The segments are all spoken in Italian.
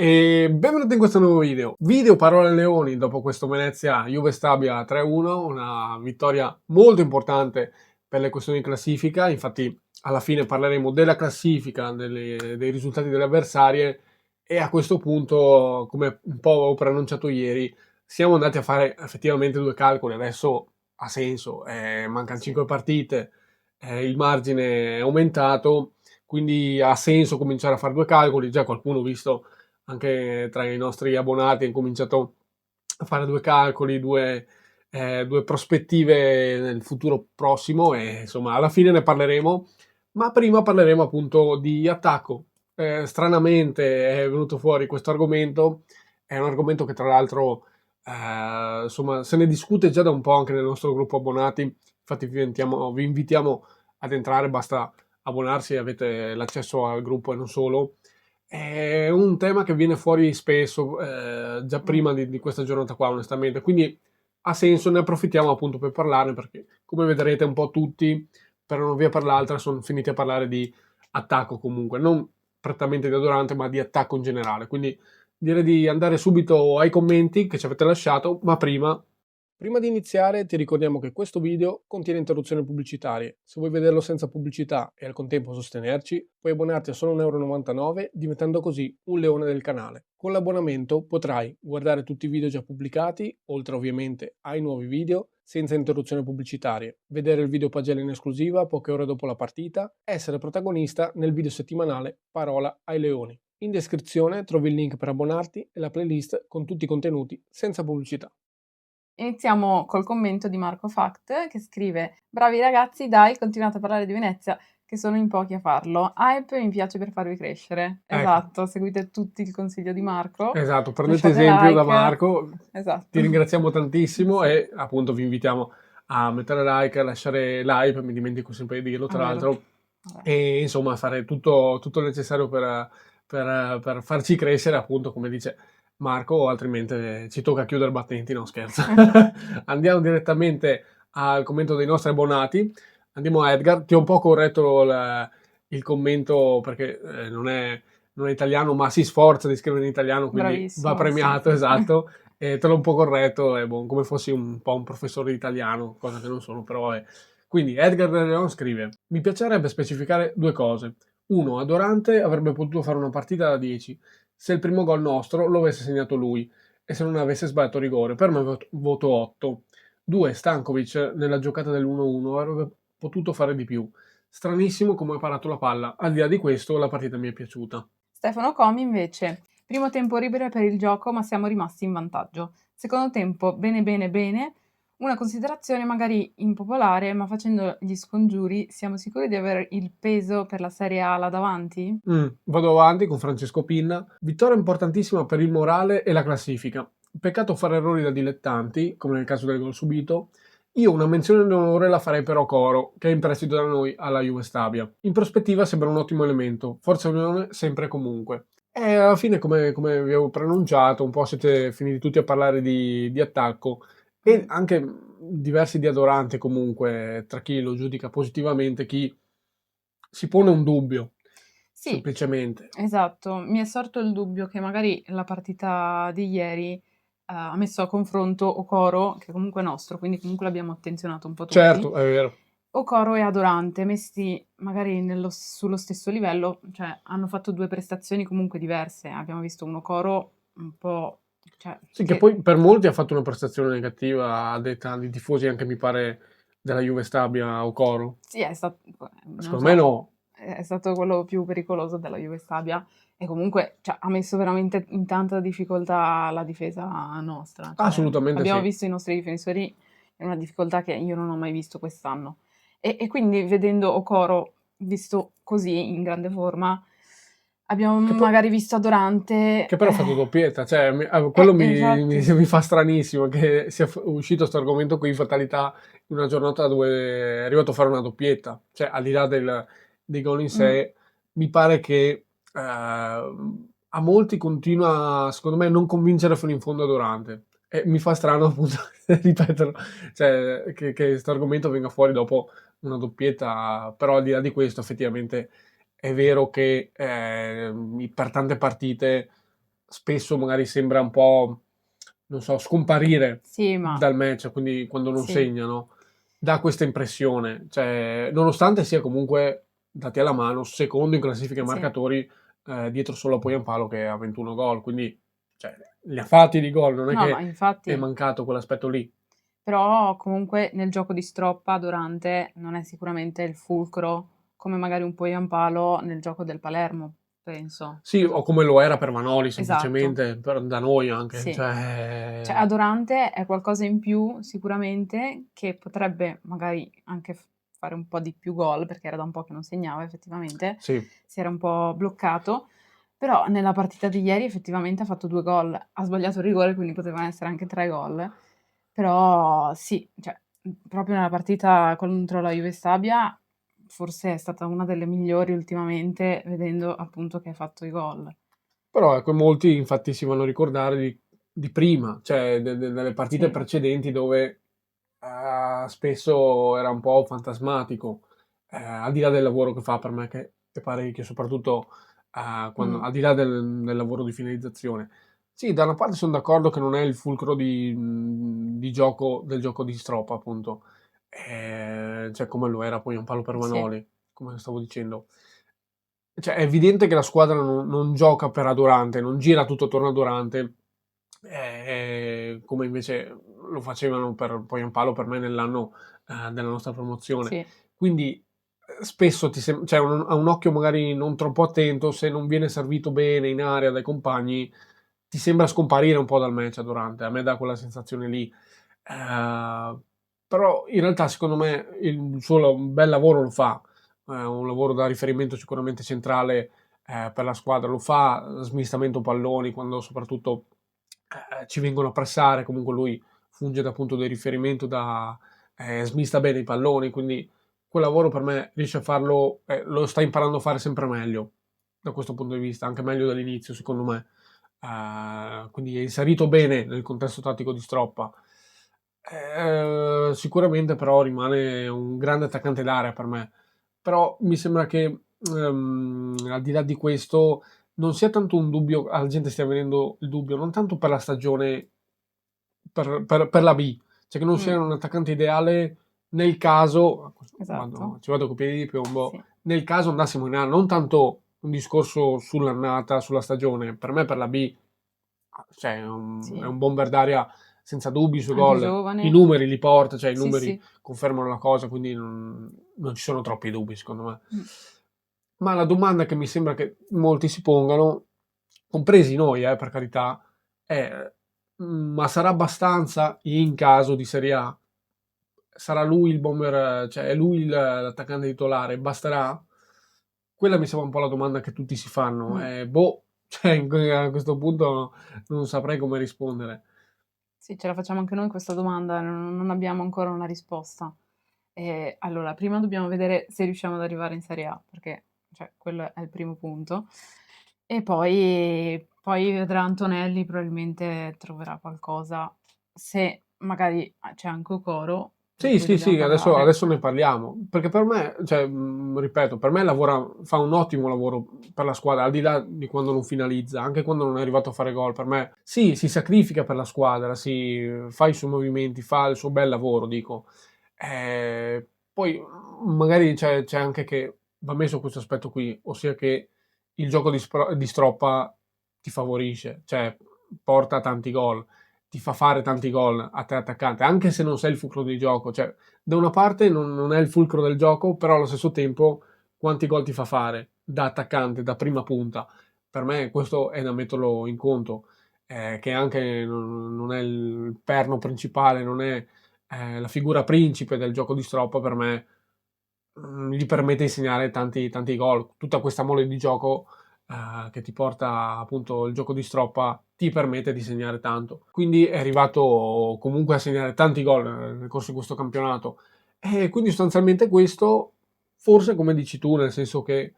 E benvenuti in questo nuovo video Parole ai Leoni dopo questo Venezia Juve Stabia 3-1, una vittoria molto importante per le questioni di classifica. Infatti alla fine parleremo della classifica, dei risultati delle avversarie e a questo punto, come un po' avevo preannunciato ieri, siamo andati a fare effettivamente due calcoli. Adesso ha senso, mancano 5 partite, il margine è aumentato, quindi ha senso cominciare a fare due calcoli. Già qualcuno, visto anche tra i nostri abbonati, ha cominciato a fare due calcoli, due prospettive nel futuro prossimo e insomma alla fine ne parleremo, ma prima parleremo appunto di attacco. Stranamente è venuto fuori questo argomento, è un argomento che tra l'altro insomma se ne discute già da un po' anche nel nostro gruppo abbonati, infatti vi invitiamo ad entrare, basta abbonarsi e avete l'accesso al gruppo e non solo. È un tema che viene fuori spesso, già prima di questa giornata qua, onestamente, quindi ha senso, ne approfittiamo appunto per parlarne, perché come vedrete un po' tutti, per una via per l'altra, sono finiti a parlare di attacco comunque, non prettamente di Adorante, ma di attacco in generale. Quindi direi di andare subito ai commenti che ci avete lasciato, ma prima di iniziare ti ricordiamo che questo video contiene interruzioni pubblicitarie. Se vuoi vederlo senza pubblicità e al contempo sostenerci, puoi abbonarti a solo 1,99 € diventando così un leone del canale. Con l'abbonamento potrai guardare tutti i video già pubblicati, oltre ovviamente ai nuovi video, senza interruzioni pubblicitarie, vedere il video pagella in esclusiva poche ore dopo la partita, essere protagonista nel video settimanale Parola ai Leoni. In descrizione trovi il link per abbonarti e la playlist con tutti i contenuti senza pubblicità. Iniziamo col commento di Marco Fact che scrive: bravi ragazzi, dai, continuate a parlare di Venezia, che sono in pochi a farlo. Hype mi piace per farvi crescere. Ecco. Esatto, seguite tutti il consiglio di Marco. Esatto, prendete Lasciate esempio like. da Marco, Esatto. ti ringraziamo tantissimo Sì. e appunto vi invitiamo a mettere like, a lasciare like, mi dimentico sempre di dirlo tra l'altro, e insomma fare tutto il necessario per farci crescere, appunto come dice Marco, altrimenti ci tocca chiudere battenti, no scherzo. Andiamo direttamente al commento dei nostri abbonati, andiamo a Edgar, ti ho un po' corretto il commento perché non è italiano, ma si sforza di scrivere in italiano, quindi Bravissimo, va premiato, sì. esatto. E te l'ho un po' corretto, come fossi un po' un professore di italiano, cosa che non sono, però vabbè. Quindi Edgar De Leon scrive: mi piacerebbe specificare due cose. Uno, Adorante avrebbe potuto fare una partita da 10 se il primo gol nostro lo avesse segnato lui e se non avesse sbagliato rigore. Per me voto 8. 2, Stankovic nella giocata dell'1-1 avrebbe potuto fare di più. Stranissimo come ha parato la palla. Al di là di questo, la partita mi è piaciuta. Stefano Comi invece: primo tempo orribile per il gioco, ma siamo rimasti in vantaggio. Secondo tempo bene bene bene. Una considerazione magari impopolare, ma facendo gli scongiuri siamo sicuri di avere il peso per la Serie A là davanti? Vado avanti con Francesco Pinna. Vittoria importantissima per il morale e la classifica. Peccato fare errori da dilettanti, come nel caso del gol subito. Io una menzione d'onore la farei però a Coro, che è in prestito da noi alla Juve Stabia. In prospettiva sembra un ottimo elemento, forza Unione sempre e comunque. E alla fine, come vi avevo preannunciato, un po' siete finiti tutti a parlare di attacco e anche diversi di Adorante comunque, tra chi lo giudica positivamente, chi si pone un dubbio. Sì, Semplicemente. esatto. Mi è sorto il dubbio che magari la partita di ieri ha messo a confronto Okoro, che comunque è nostro, quindi comunque l'abbiamo attenzionato un po' tutti. Certo, è vero. Okoro e Adorante messi magari sullo stesso livello, cioè hanno fatto due prestazioni comunque diverse. Abbiamo visto un Okoro un po'... Cioè, Sì, che poi per molti ha fatto una prestazione negativa, a detta di tifosi anche mi pare della Juve Stabia o Coro. Sì, è stato, non Secondo so, me no. è stato quello più pericoloso della Juve Stabia e comunque cioè, ha messo veramente in tanta difficoltà la difesa nostra. Cioè, Assolutamente abbiamo sì. visto i nostri difensori in una difficoltà che io non ho mai visto quest'anno. E quindi vedendo Okoro visto così in grande forma, abbiamo magari visto Adorante... Che però ha fatto doppietta, cioè quello mi fa stranissimo che sia uscito questo argomento qui in fatalità in una giornata dove è arrivato a fare una doppietta, cioè al di là dei gol in sé, mi pare che a molti continua, secondo me, a non convincere fino in fondo Adorante. E mi fa strano appunto ripeterlo, cioè che questo argomento venga fuori dopo una doppietta, però al di là di questo effettivamente è vero che per tante partite spesso magari sembra un po', non so, scomparire Sì, ma dal match, quindi quando non sì, segnano, dà questa impressione. Cioè, nonostante sia comunque, dati alla mano, secondo in classifica ai sì. marcatori, dietro solo a Poyampalo che ha 21 gol, quindi cioè, li ha fatti di gol, non è No, ma che è infatti, mancato quell'aspetto lì. però comunque nel gioco di Stroppa Dorante non è sicuramente il fulcro come magari un Poyampalo nel gioco del Palermo, penso. Sì, o come lo era per Vanoli, Esatto, semplicemente, da noi anche. sì. Cioè a Dorante è qualcosa in più sicuramente che potrebbe magari anche fare un po' di più gol, perché era da un po' che non segnava effettivamente, Sì. si era un po' bloccato, però nella partita di ieri effettivamente ha fatto 2 gol, ha sbagliato il rigore, quindi potevano essere anche 3 gol, però sì, cioè, proprio nella partita contro la Juve Stabia forse è stata una delle migliori ultimamente, vedendo appunto che ha fatto i gol. Però ecco, molti infatti si vanno a ricordare di prima, cioè delle partite Sì. precedenti dove spesso era un po' fantasmatico, al di là del lavoro che fa per me, che è parecchio, soprattutto Mh. al di là del lavoro di finalizzazione. Sì, da una parte sono d'accordo che non è il fulcro di gioco, del gioco di Stroppa, appunto, cioè come lo era poi un palo per Sì, Vanoli, come stavo dicendo. Cioè, è evidente che la squadra non gioca per Adorante, non gira tutto attorno a Durante, come invece lo facevano per poi un palo per me nell'anno della nostra promozione. sì, Quindi spesso cioè, a un occhio magari non troppo attento, se non viene servito bene in area dai compagni, ti sembra scomparire un po' dal match Adorante. A me dà quella sensazione lì. Però in realtà secondo me il suo un bel lavoro lo fa, un lavoro da riferimento sicuramente centrale per la squadra, lo fa, smistamento palloni quando soprattutto ci vengono a pressare, comunque lui funge da punto di riferimento, smista bene i palloni, quindi quel lavoro per me riesce a farlo, lo sta imparando a fare sempre meglio da questo punto di vista, anche meglio dall'inizio secondo me. Quindi è inserito bene nel contesto tattico di Stroppa. Sicuramente però rimane un grande attaccante d'area per me. Però mi sembra che al di là di questo non sia tanto un dubbio, alla gente stia venendo il dubbio, non tanto per la stagione, per la B, cioè che non mh, sia un attaccante ideale nel caso, esatto. ci vado con piedi di piombo, Sì, nel caso andassimo in A, non tanto un discorso sull'annata, sulla stagione, per me per la B, cioè è sì, un bomber d'aria senza dubbi sui anche gol, i giovane. numeri li porta, cioè i Sì, numeri sì, confermano la cosa, quindi non ci sono troppi dubbi secondo me. mh, Ma la domanda che mi sembra che molti si pongano, compresi noi, per carità, è: ma sarà abbastanza in caso di Serie A? Sarà lui il bomber, cioè è lui l'attaccante titolare? Basterà? Quella mi sembra un po' la domanda che tutti si fanno. mh. Boh, cioè a questo punto non saprei come rispondere. Sì, ce la facciamo anche noi questa domanda, non abbiamo ancora una risposta. Allora, prima dobbiamo vedere se riusciamo ad arrivare in Serie A, perché cioè, quello è il primo punto. E poi vedrà Antonelli, probabilmente troverà qualcosa. Se magari c'è anche Okoro, di Sì, cui sì, dobbiamo sì, parlare. adesso ne parliamo. Perché per me, cioè, ripeto, per me fa un ottimo lavoro per la squadra, al di là di quando non finalizza, anche quando non è arrivato a fare gol. Per me, sì, si sacrifica per la squadra, fa i suoi movimenti, fa il suo bel lavoro, dico. Poi magari c'è anche che va messo questo aspetto qui, ossia che il gioco di Stroppa ti favorisce, cioè porta tanti gol, ti fa fare tanti gol a te attaccante, anche se non sei il fulcro di gioco, cioè da una parte non è il fulcro del gioco, però allo stesso tempo quanti gol ti fa fare da attaccante, da prima punta. Per me questo è da metterlo in conto, che anche non è il perno principale, non è la figura principe del gioco di Stroppa, per me gli permette di segnare tanti, tanti gol. Tutta questa mole di gioco che ti porta appunto il gioco di Stroppa ti permette di segnare tanto. Quindi è arrivato comunque a segnare tanti gol nel corso di questo campionato. E quindi sostanzialmente questo, forse come dici tu, nel senso che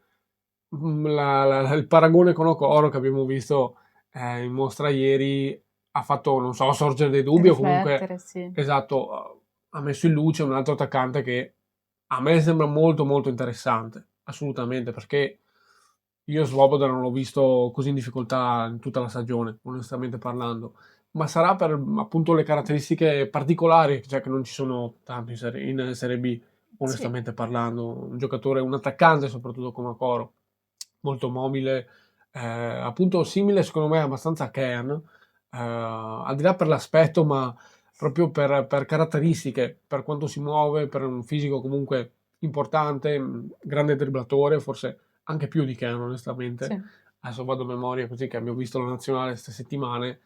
il paragone con Okoro che abbiamo visto in mostra ieri ha fatto, non so, sorgere dei dubbi o comunque, Riflettere, sì. esatto, ha messo in luce un altro attaccante che a me sembra molto molto interessante, assolutamente, perché Io Svoboda non l'ho visto così in difficoltà in tutta la stagione, onestamente parlando. Ma sarà per appunto le caratteristiche particolari, cioè che non ci sono tanto in Serie B, Sì, onestamente parlando. Un giocatore, un attaccante soprattutto come Okoro, molto mobile, appunto simile secondo me abbastanza a Kern, al di là per l'aspetto, ma proprio per caratteristiche, per quanto si muove, per un fisico comunque importante, grande dribblatore, forse anche più di Kern onestamente. sì. Adesso vado a memoria così che abbiamo visto la nazionale queste settimane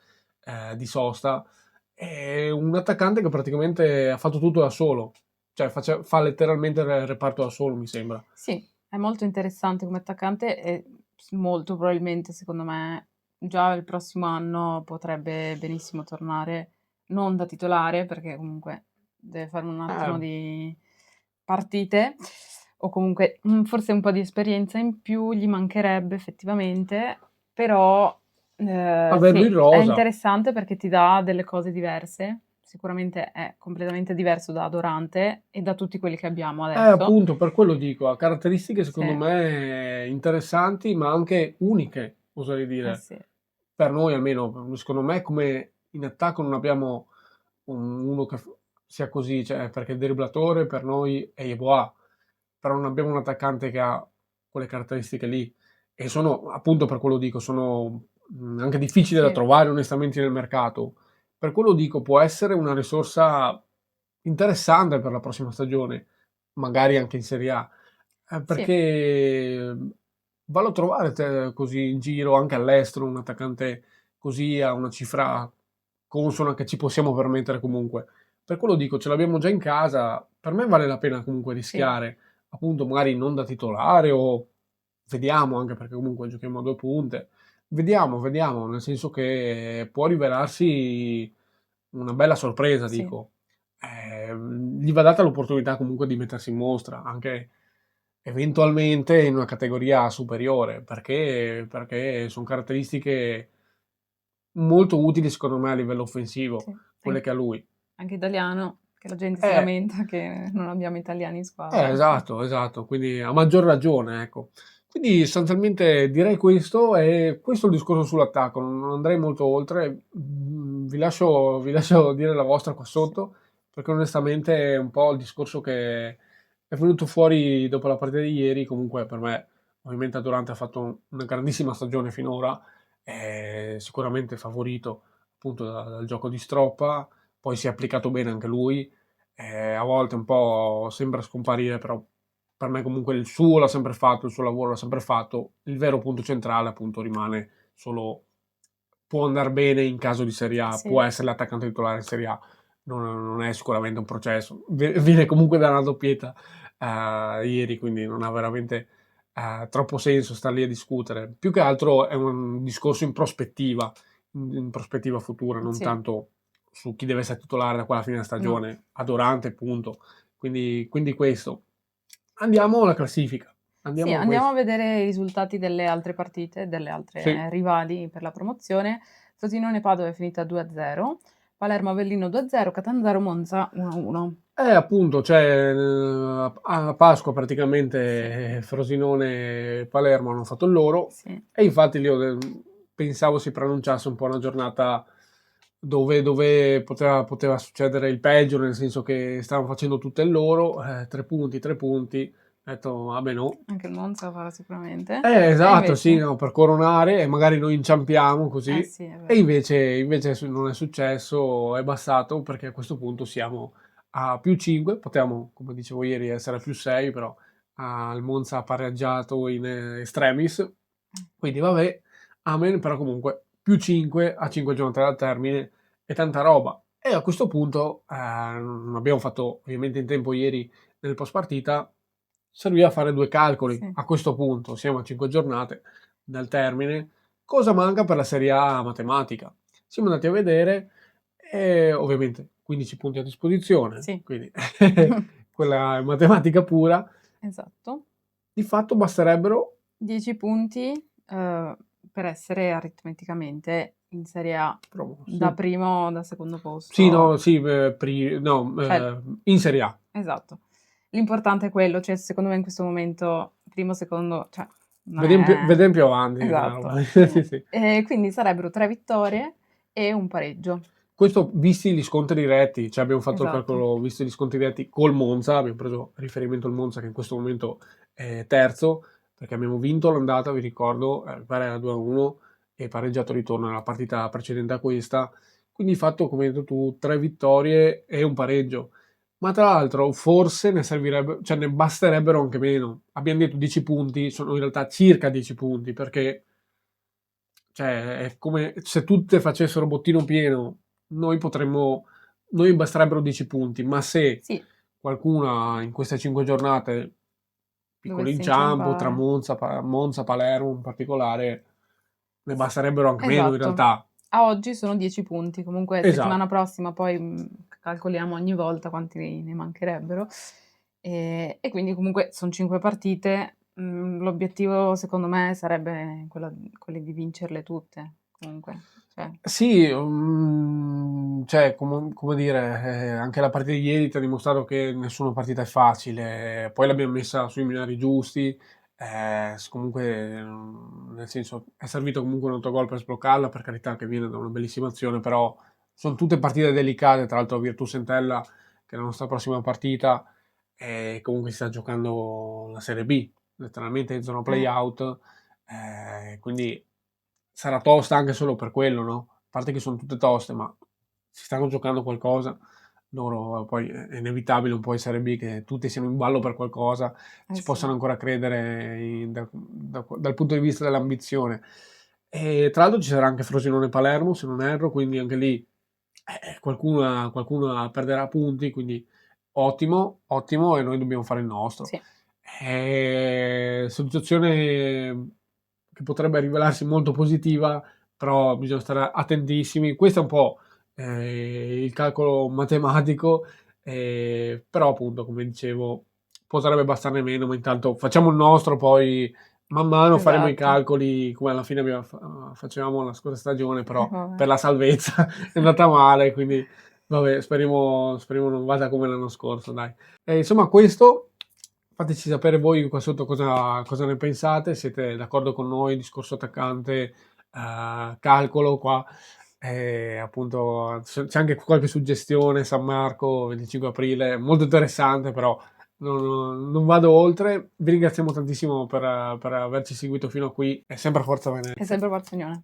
di sosta. È un attaccante che praticamente ha fatto tutto da solo, cioè fa letteralmente il reparto da solo, mi sembra. Sì, è molto interessante come attaccante e molto probabilmente, secondo me, già il prossimo anno potrebbe benissimo tornare, non da titolare, perché comunque deve fare un Eh, attimo di partite, o comunque forse un po' di esperienza in più gli mancherebbe effettivamente, però averlo in sì, è rosa. interessante perché ti dà delle cose diverse. Sicuramente è completamente diverso da Dorante e da tutti quelli che abbiamo adesso. Appunto, per quello dico, ha caratteristiche secondo Sì, me interessanti, ma anche uniche, oserei eh dire. sì, Per noi almeno, secondo me, come in attacco non abbiamo uno che sia così, cioè, perché il dribblatore per noi è Yeboah, però non abbiamo un attaccante che ha quelle caratteristiche lì. E sono, appunto per quello dico, sono anche difficili da sì, trovare onestamente nel mercato. Per quello dico, può essere una risorsa interessante per la prossima stagione, magari anche in Serie A, sì, perché vallo a trovare così in giro, anche all'estero, un attaccante così a una cifra consona che ci possiamo permettere comunque. Per quello dico, ce l'abbiamo già in casa, per me vale la pena comunque sì, rischiare, appunto magari non da titolare o vediamo, anche perché comunque giochiamo a due punte, vediamo, nel senso che può rivelarsi una bella sorpresa, sì, dico. Gli va data l'opportunità comunque di mettersi in mostra, anche eventualmente in una categoria superiore, perché sono caratteristiche molto utili secondo me a livello offensivo, sì. quelle che ha lui. Anche italiano, che la gente si Eh, lamenta che non abbiamo italiani in squadra. esatto, quindi a maggior ragione, ecco. Quindi sostanzialmente direi questo e questo è il discorso sull'attacco, non andrei molto oltre. Vi lascio dire la vostra qua Sì, sotto, perché onestamente è un po' il discorso che è venuto fuori dopo la partita di ieri. Comunque per me, ovviamente Durante ha fatto una grandissima stagione finora, è sicuramente favorito appunto dal gioco di Stroppa, poi si è applicato bene anche lui, a volte un po' sembra scomparire, però per me comunque il suo l'ha sempre fatto, il suo lavoro l'ha sempre fatto. Il vero punto centrale appunto rimane solo, può andare bene in caso di Serie A, può sì, essere l'attaccante titolare in Serie A, non è sicuramente un processo. Viene comunque da una doppietta ieri, quindi non ha veramente troppo senso star lì a discutere. Più che altro è un discorso in prospettiva, in prospettiva futura, non sì, tanto su chi deve essere titolare da qua alla fine della no. stagione, adorante, punto. Quindi questo. Andiamo alla classifica. Sì, Andiamo a andiamo a questo. vedere i risultati delle altre partite, delle altre Sì. rivali per la promozione. Frosinone-Padova è finita 2-0, Palermo-Avellino 2-0, Catanzaro-Monza 1-1. Appunto, cioè, a Pasqua Sì, praticamente Frosinone e Palermo hanno fatto il loro sì, e infatti pensavo si pronunciasse un po' una giornata dove poteva succedere il peggio, nel senso che stavano facendo tutte il loro, 3 punti, 3 punti, ho detto vabbè no. anche il Monza lo farà sicuramente. E Esatto, sì, invece? no, per coronare e magari noi inciampiamo Eh così sì, è e vero. invece non è successo, è bastato perché a questo punto siamo a più 5, potevamo, come dicevo ieri, essere a più 6, però il Monza ha pareggiato in extremis, quindi vabbè, amen, però comunque più 5 a 5 giornate dal termine è tanta roba. E a questo punto, non abbiamo fatto ovviamente in tempo ieri nel post partita, serviva a fare due calcoli. Sì, A questo punto siamo a 5 giornate dal termine. Cosa manca per la Serie A matematica? Siamo andati a vedere e ovviamente 15 punti a disposizione, sì, quindi quella è matematica pura. esatto. Di fatto basterebbero 10 punti, per essere aritmeticamente in Serie A da promossi. primo o da secondo Sì, posto. no, sì, no, Cioè, in Serie A. esatto. L'importante è quello, cioè secondo me in questo momento primo, secondo, cioè non è... Vediamo più avanti. Esatto. Sì, sì. Quindi sarebbero 3 vittorie e un pareggio. Questo visti gli scontri diretti, cioè abbiamo fatto il Esatto. calcolo visti gli scontri diretti col Monza, abbiamo preso riferimento al Monza che in questo momento è terzo, perché abbiamo vinto l'andata, vi ricordo, mi pare era 2-1 e pareggiato il ritorno nella partita precedente a questa, quindi fatto, come hai detto tu, 3 vittorie e un pareggio. Ma tra l'altro forse ne servirebbe, cioè ne basterebbero anche meno. Abbiamo detto 10 punti, sono in realtà circa 10 punti, perché cioè, è come se tutte facessero bottino pieno, noi basterebbero 10 punti, ma se Sì, qualcuna in queste 5 giornate, piccolo dovesse inciampo, tra inciampare. Monza, Palermo in particolare, ne basterebbero anche meno in Esatto. realtà. A oggi sono 10 punti, comunque Esatto. settimana prossima poi calcoliamo ogni volta quanti ne mancherebbero. E quindi comunque sono 5 partite. L'obiettivo secondo me sarebbe quello di vincerle tutte, comunque. Cioè, Sì, cioè, come dire, anche la partita di ieri ti ha dimostrato che nessuna partita è facile, poi l'abbiamo messa sui binari giusti, comunque, nel senso, è servito comunque un autogol per sbloccarla, per carità che viene da una bellissima azione, però sono tutte partite delicate, tra l'altro Virtus Entella, che è la nostra prossima partita, comunque si sta giocando la Serie B, letteralmente in zona eh, play-out, quindi sarà tosta anche solo per quello, no? A parte che sono tutte toste, ma si stanno giocando qualcosa. Loro poi è inevitabile un po' in Serie B che tutti siano in ballo per qualcosa, ci sì. possano ancora credere dal punto di vista dell'ambizione. E tra l'altro ci sarà anche Frosinone-Palermo, se non erro, quindi anche lì qualcuno perderà punti, quindi ottimo, ottimo e noi dobbiamo fare il nostro. Sì, Situazione che potrebbe rivelarsi molto positiva, però bisogna stare attentissimi. Questo è un po' il calcolo matematico, però appunto, come dicevo, potrebbe bastarne meno, ma intanto facciamo il nostro, poi man mano faremo i esatto. calcoli come alla fine facevamo la scorsa stagione, però Vabbè. per la salvezza è andata male, quindi vabbè, speriamo non vada come l'anno scorso, dai. Insomma, questo, fateci sapere voi qua sotto cosa ne pensate, siete d'accordo con noi, discorso attaccante, calcolo qua, appunto c'è anche qualche suggestione, San Marco, 25 aprile, molto interessante, però non vado oltre. Vi ringraziamo tantissimo per averci seguito fino a qui, e sempre Forza È Venezia. sempre Barcellona.